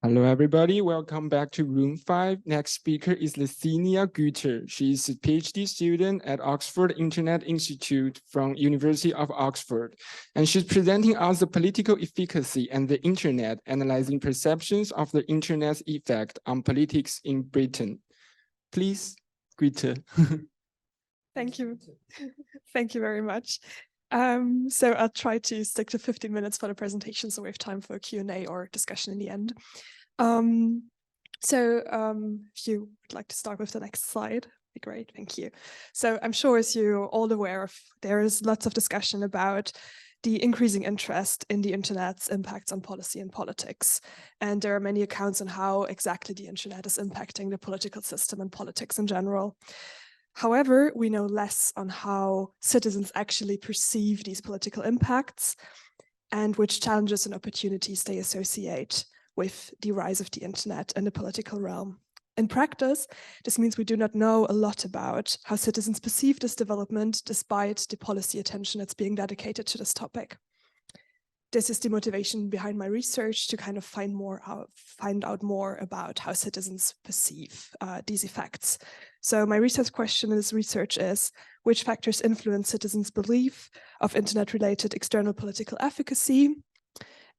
Hello, everybody. Welcome back to Room 5. Next speaker is Licinia Güter. She is a PhD student at Oxford Internet Institute from University of Oxford. And she's presenting us the political efficacy and the Internet, analyzing perceptions of the Internet's effect on politics in Britain. Please, Güter. Thank you. Thank you very much. So I'll try to stick to 15 minutes for the presentation, so we have time for a Q&A or discussion in the end. If you would like to start with the next slide, be great, thank you. So I'm sure, as you're all aware of, there is lots of discussion about the increasing interest in the Internet's impacts on policy and politics. And there are many accounts on how exactly the Internet is impacting the political system and politics in general. However, we know less on how citizens actually perceive these political impacts and which challenges and opportunities they associate with the rise of the Internet and the political realm. In practice, this means we do not know a lot about how citizens perceive this development despite the policy attention that's being dedicated to this topic. This is the motivation behind my research, to kind of find out more about how citizens perceive these effects. So my research question in this research is, which factors influence citizens' belief of Internet-related external political efficacy?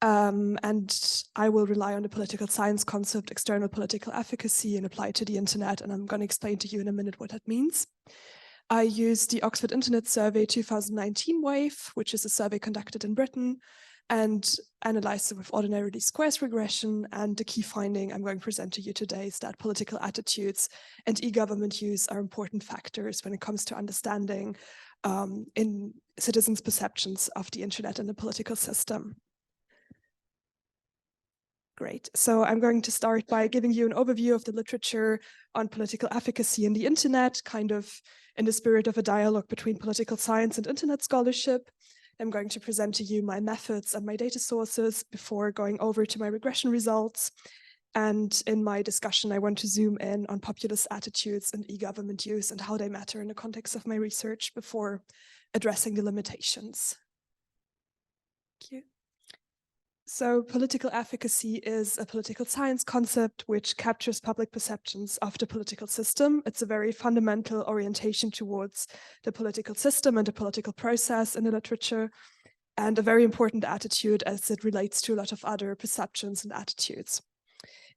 And I will rely on the political science concept, external political efficacy, and apply it to the Internet. And I'm going to explain to you in a minute what that means. I used the Oxford Internet Survey 2019 wave, which is a survey conducted in Britain, and analyzed it with ordinary least squares regression. And the key finding I'm going to present to you today is that political attitudes and e-government use are important factors when it comes to understanding in citizens' perceptions of the Internet and the political system. Great. So I'm going to start by giving you an overview of the literature on political efficacy in the Internet, kind of in the spirit of a dialogue between political science and Internet scholarship. I'm going to present to you my methods and my data sources before going over to my regression results. And in my discussion, I want to zoom in on populist attitudes and e-government use and how they matter in the context of my research before addressing the limitations. Thank you. So political efficacy is a political science concept which captures public perceptions of the political system. It's a very fundamental orientation towards the political system and the political process in the literature, and a very important attitude as it relates to a lot of other perceptions and attitudes.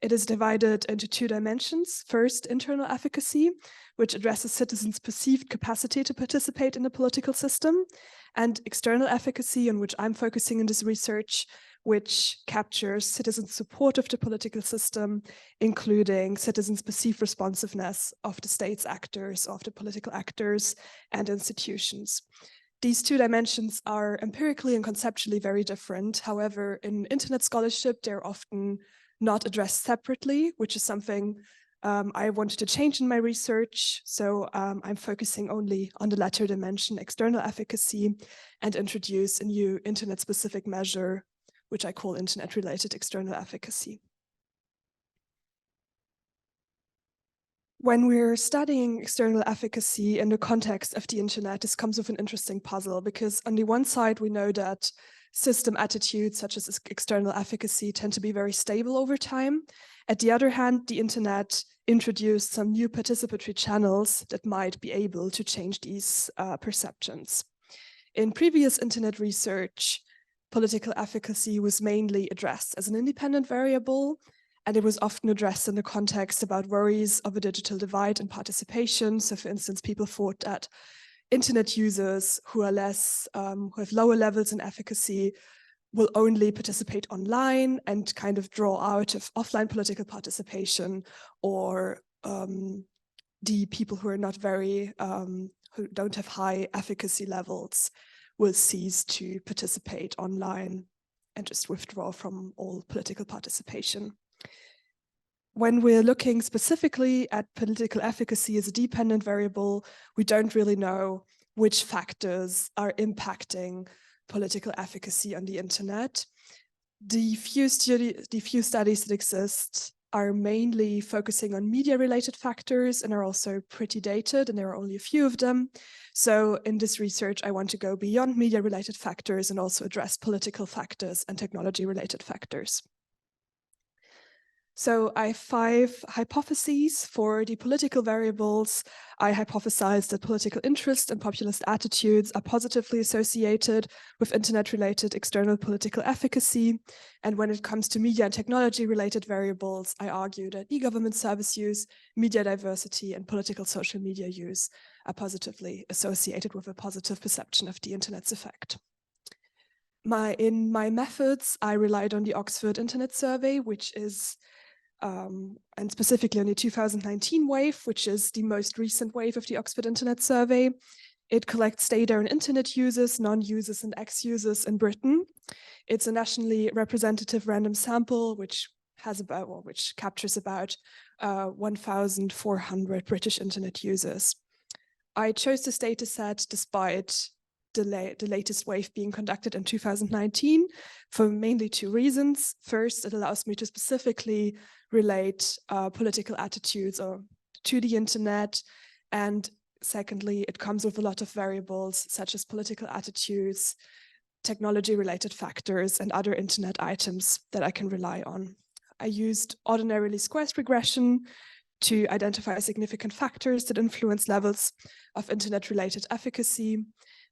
It is divided into two dimensions. First, internal efficacy, which addresses citizens' perceived capacity to participate in the political system, and external efficacy, on which I'm focusing in this research, which captures citizens' support of the political system, including citizens' perceived responsiveness of the state's actors, of the political actors and institutions. These two dimensions are empirically and conceptually very different. However, in Internet scholarship, they're often not addressed separately, which is something I wanted to change in my research. So I'm focusing only on the latter dimension, external efficacy, and introduce a new Internet-specific measure, which I call Internet-related external efficacy. When we're studying external efficacy in the context of the Internet, this comes with an interesting puzzle, because on the one side, we know that system attitudes such as external efficacy tend to be very stable over time. At the other hand, the Internet introduced some new participatory channels that might be able to change these perceptions. In previous Internet research, political efficacy was mainly addressed as an independent variable, and it was often addressed in the context about worries of a digital divide in participation. So for instance, people thought that Internet users who are less, who have lower levels in efficacy will only participate online and kind of draw out of offline political participation, or the people who are not very, who don't have high efficacy levels will cease to participate online and just withdraw from all political participation. When we're looking specifically at political efficacy as a dependent variable, we don't really know which factors are impacting political efficacy on the Internet. The few studies that exist are mainly focusing on media-related factors and are also pretty dated, and there are only a few of them. So in this research, I want to go beyond media-related factors and also address political factors and technology-related factors. So I have 5 hypotheses for the political variables. I hypothesized that political interest and populist attitudes are positively associated with internet-related external political efficacy. And when it comes to media and technology-related variables, I argue that e-government service use, media diversity, and political social media use are positively associated with a positive perception of the internet's effect. In my methods, I relied on the Oxford Internet Survey, which is and specifically on the 2019 wave, which is the most recent wave of the Oxford Internet Survey. It collects data on internet users, non-users, and ex-users in Britain. It's a nationally representative random sample, which captures about 1,400 British internet users. I chose this data set despite the latest wave being conducted in 2019 for mainly 2 reasons. First, it allows me to specifically relate political attitudes to the internet. And secondly, it comes with a lot of variables such as political attitudes, technology-related factors, and other internet items that I can rely on. I used ordinary least squares regression to identify significant factors that influence levels of internet-related efficacy.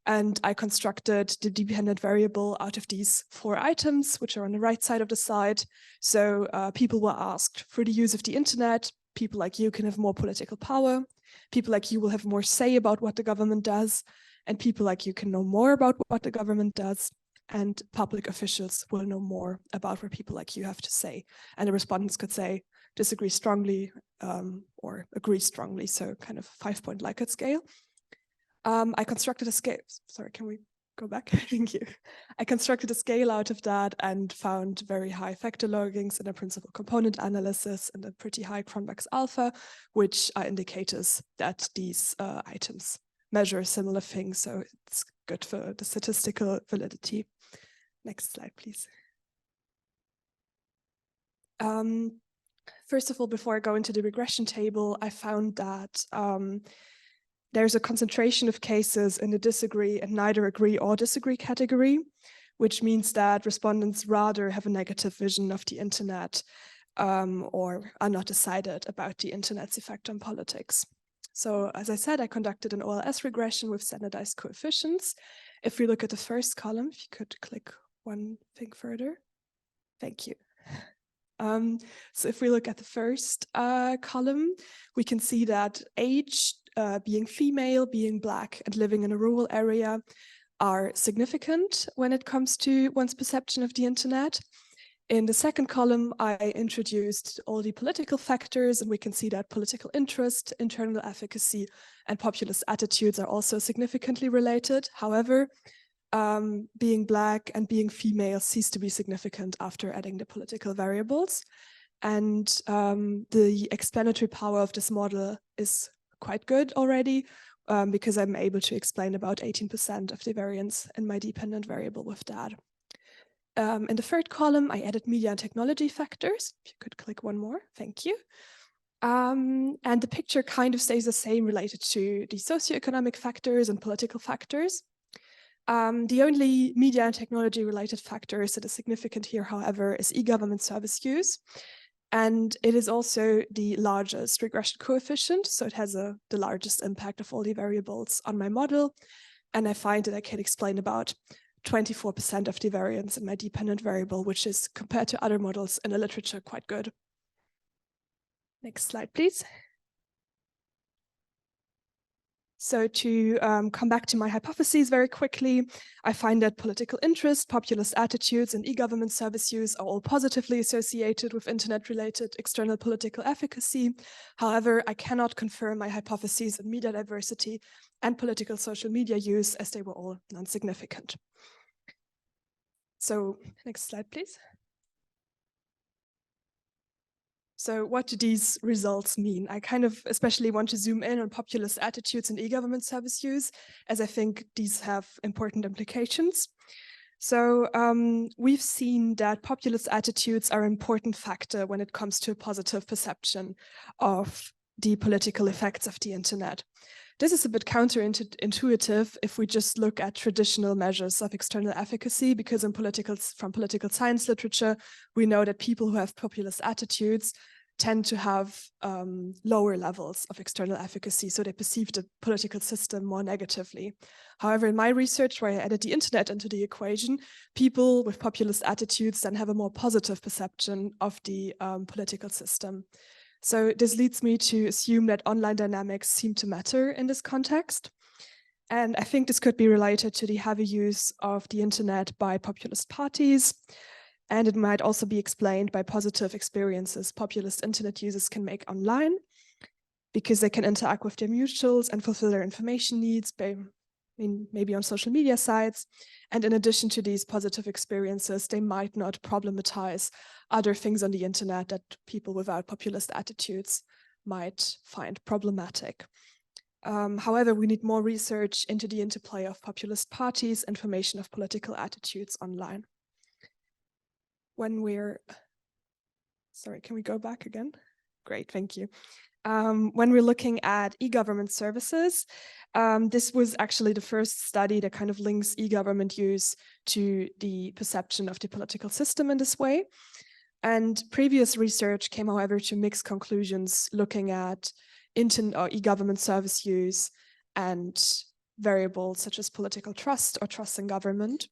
And I constructed the dependent variable out of these 4 items, which are on the right side of the slide. So people were asked, through the use of the internet, people like you can have more political power. People like you will have more say about what the government does. And people like you can know more about what the government does. And public officials will know more about what people like you have to say. And the respondents could say, disagree strongly or agree strongly. So kind of 5-point Likert scale. I constructed a scale. Sorry, can we go back? Thank you. I constructed a scale out of that and found very high factor logins in a principal component analysis and a pretty high convex alpha, which are indicators that these items measure similar things. So it's good for the statistical validity. Next slide, please. First of all, before I go into the regression table, I found that there's a concentration of cases in the disagree and neither agree or disagree category, which means that respondents rather have a negative vision of the internet or are not decided about the internet's effect on politics. So as I said, I conducted an OLS regression with standardized coefficients. If we look at the first column, if you could click one thing further. Thank you. So if we look at the first column, we can see that age, being female, being Black, and living in a rural area are significant when it comes to one's perception of the internet. In the second column, I introduced all the political factors, and we can see that political interest, internal efficacy, and populist attitudes are also significantly related. However, being Black and being female cease to be significant after adding the political variables. And the explanatory power of this model is quite good already because I'm able to explain about 18% of the variance in my dependent variable with that. In the third column, I added media and technology factors. If you could click one more, thank you. And the picture kind of stays the same related to the socioeconomic factors and political factors. The only media and technology related factors that is significant here, however, is e-government service use. And it is also the largest regression coefficient. So it has the largest impact of all the variables on my model. And I find that I can explain about 24% of the variance in my dependent variable, which is compared to other models in the literature quite good. Next slide, please. So to come back to my hypotheses very quickly, I find that political interest, populist attitudes, and e-government service use are all positively associated with internet-related external political efficacy. However, I cannot confirm my hypotheses on media diversity and political social media use as they were all non-significant. So next slide, please. So what do these results mean? I kind of especially want to zoom in on populist attitudes and e-government service use, as I think these have important implications. So we've seen that populist attitudes are an important factor when it comes to a positive perception of the political effects of the internet. This is a bit counterintuitive if we just look at traditional measures of external efficacy, because from political science literature, we know that people who have populist attitudes tend to have lower levels of external efficacy, so they perceive the political system more negatively. However, in my research, where I added the internet into the equation, people with populist attitudes then have a more positive perception of the political system. So this leads me to assume that online dynamics seem to matter in this context. And I think this could be related to the heavy use of the internet by populist parties. And it might also be explained by positive experiences populist internet users can make online, because they can interact with their mutuals and fulfill their information needs by, maybe on social media sites. And in addition to these positive experiences, they might not problematize other things on the internet that people without populist attitudes might find problematic. However, we need more research into the interplay of populist parties and formation of political attitudes online. Sorry, can we go back again? Great, thank you. When we're looking at e-government services, this was actually the first study that kind of links e-government use to the perception of the political system in this way. And previous research came, however, to mixed conclusions looking at e-government service use and variables such as political trust or trust in government.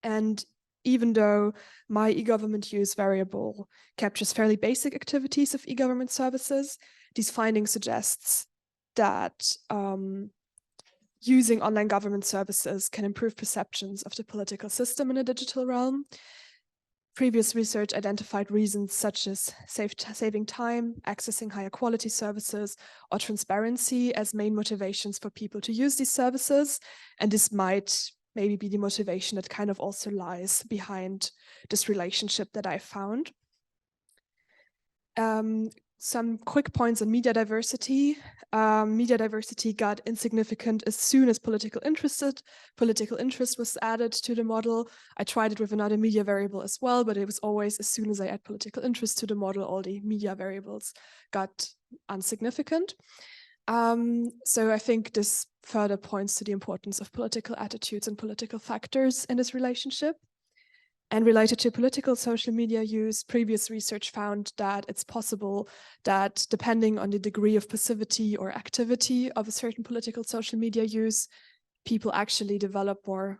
And even though my e-government use variable captures fairly basic activities of e-government services, these findings suggests that using online government services can improve perceptions of the political system in a digital realm. Previous research identified reasons such as saving time, accessing higher quality services, or transparency as main motivations for people to use these services. And this might maybe be the motivation that kind of also lies behind this relationship that I found. Some quick points on media diversity. Media diversity got insignificant as soon as political interest was added to the model. I tried it with another media variable as well, but it was always as soon as I add political interest to the model, all the media variables got insignificant. So I think this further points to the importance of political attitudes and political factors in this relationship. And related to political social media use, previous research found that it's possible that depending on the degree of passivity or activity of a certain political social media use, people actually develop more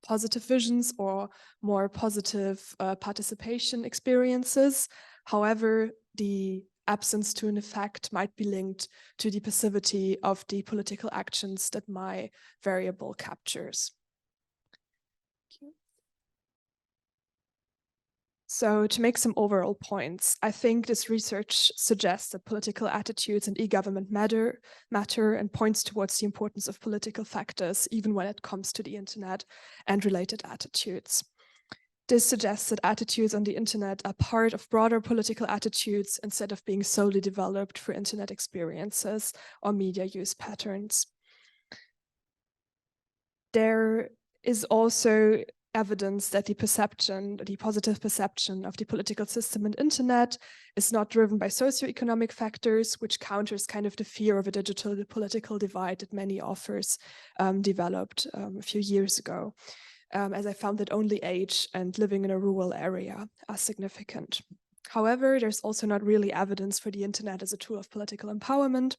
positive visions or more positive participation experiences. However, the absence to an effect might be linked to the passivity of the political actions that my variable captures. So to make some overall points, I think this research suggests that political attitudes and e-government matter and points towards the importance of political factors, even when it comes to the internet and related attitudes. This suggests that attitudes on the internet are part of broader political attitudes instead of being solely developed for internet experiences or media use patterns. There is also evidence that the positive perception of the political system and internet is not driven by socioeconomic factors, which counters kind of the fear of a digital political divide that many authors developed a few years ago, as I found that only age and living in a rural area are significant. However, there's also not really evidence for the internet as a tool of political empowerment.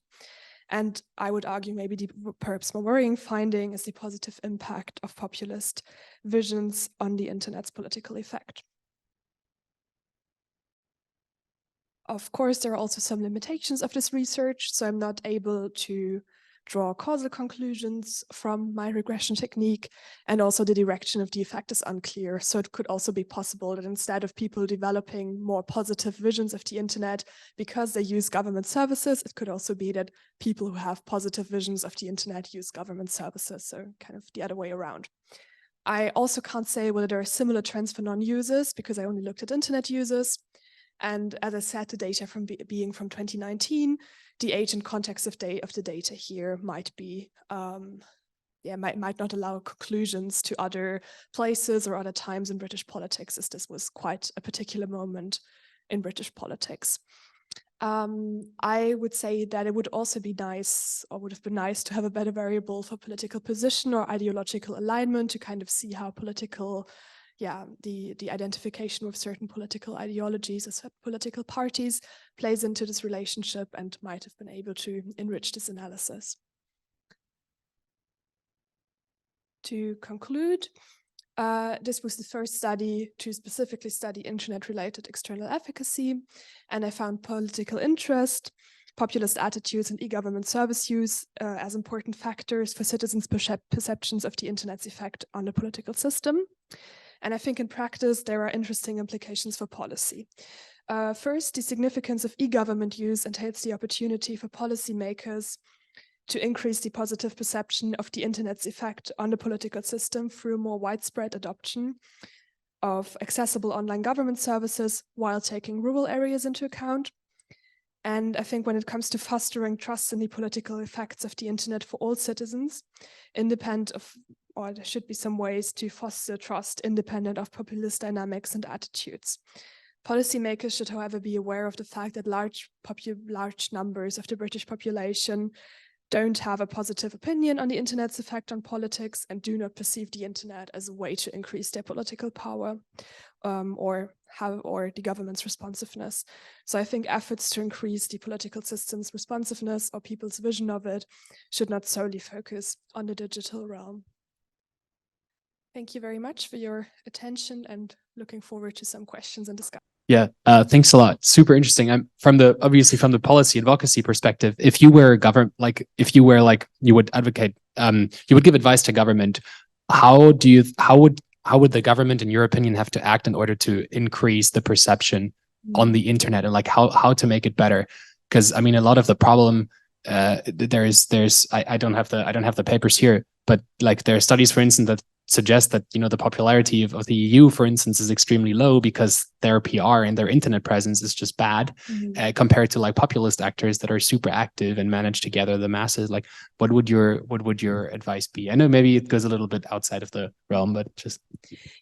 And I would argue maybe the perhaps more worrying finding is the positive impact of populist visions on the internet's political effect. Of course, there are also some limitations of this research, so I'm not able to draw causal conclusions from my regression technique, and also the direction of the effect is unclear. So it could also be possible that instead of people developing more positive visions of the internet because they use government services, it could also be that people who have positive visions of the internet use government services, so kind of the other way around. I also can't say whether there are similar trends for non-users because I only looked at internet users. And as I said, the data from being from 2019, the age and context of the data here might be, might not allow conclusions to other places or other times in British politics, as this was quite a particular moment in British politics. I would say that it would also be nice, or would have been nice, to have a better variable for political position or ideological alignment, to kind of see how political, the identification with certain political ideologies or political parties plays into this relationship, and might have been able to enrich this analysis. To conclude, this was the first study to specifically study internet-related external efficacy, and I found political interest, populist attitudes, and e-government service use as important factors for citizens' perceptions of the internet's effect on the political system. And I think in practice, there are interesting implications for policy. First, the significance of e-government use entails the opportunity for policymakers to increase the positive perception of the internet's effect on the political system through more widespread adoption of accessible online government services while taking rural areas into account. And I think when it comes to fostering trust in the political effects of the internet for all citizens, independent of, or there should be some ways to foster trust independent of populist dynamics and attitudes. Policymakers should, however, be aware of the fact that large numbers of the British population don't have a positive opinion on the internet's effect on politics and do not perceive the internet as a way to increase their political power or the government's responsiveness. So I think efforts to increase the political system's responsiveness or people's vision of it should not solely focus on the digital realm. Thank you very much for your attention, and looking forward to some questions and discussion. Yeah, thanks a lot. Super interesting. I'm obviously from the policy advocacy perspective. If you were you would advocate, you would give advice to government. How would the government, in your opinion, have to act in order to increase the perception on the internet, and like how to make it better? Because I mean, a lot of the problem, I don't have the papers here, but like there are studies, for instance, that suggest that, you know, the popularity of the EU, for instance, is extremely low because their PR and their internet presence is just bad compared to like populist actors that are super active and manage to gather the masses. Like, what would your advice be? I know maybe it goes a little bit outside of the realm, but just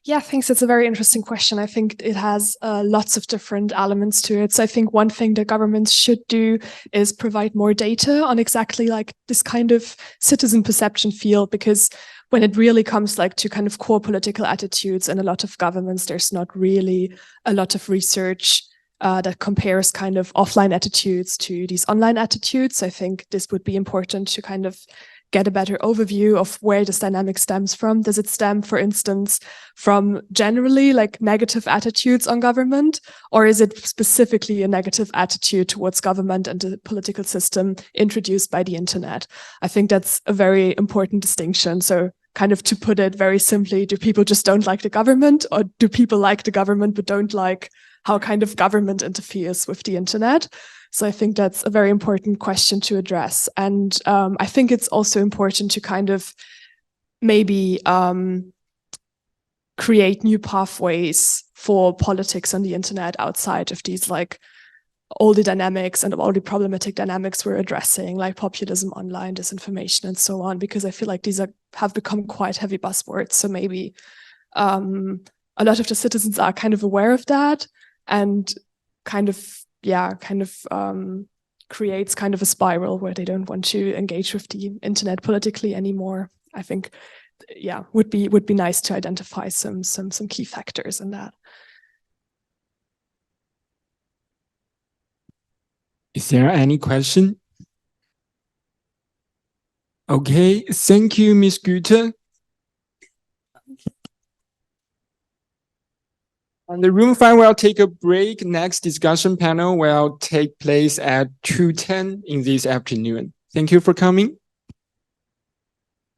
yeah, thanks. It's a very interesting question. I think it has lots of different elements to it. So I think one thing that governments should do is provide more data on exactly like this kind of citizen perception field, because when it really comes like to kind of core political attitudes in a lot of governments, there's not really a lot of research that compares kind of offline attitudes to these online attitudes. I think this would be important to kind of get a better overview of where this dynamic stems from. Does it stem, for instance, from generally like negative attitudes on government, or is it specifically a negative attitude towards government and the political system introduced by the internet? I think that's a very important distinction. So kind of to put it very simply, do people just don't like the government, or do people like the government but don't like how kind of government interferes with the internet? So I think that's a very important question to address. And I think it's also important to kind of maybe create new pathways for politics on the internet outside of these like all the dynamics and all the problematic dynamics we're addressing, like populism, online disinformation, and so on, because I feel like these have become quite heavy buzzwords. So maybe a lot of the citizens are kind of aware of that, and kind of creates kind of a spiral where they don't want to engage with the internet politically anymore. I think, yeah, would be nice to identify some key factors in that. Is there any question? Okay, thank you, Ms. Güter. And the room 5 will take a break. Next discussion panel will take place at 2:10 in this afternoon. Thank you for coming.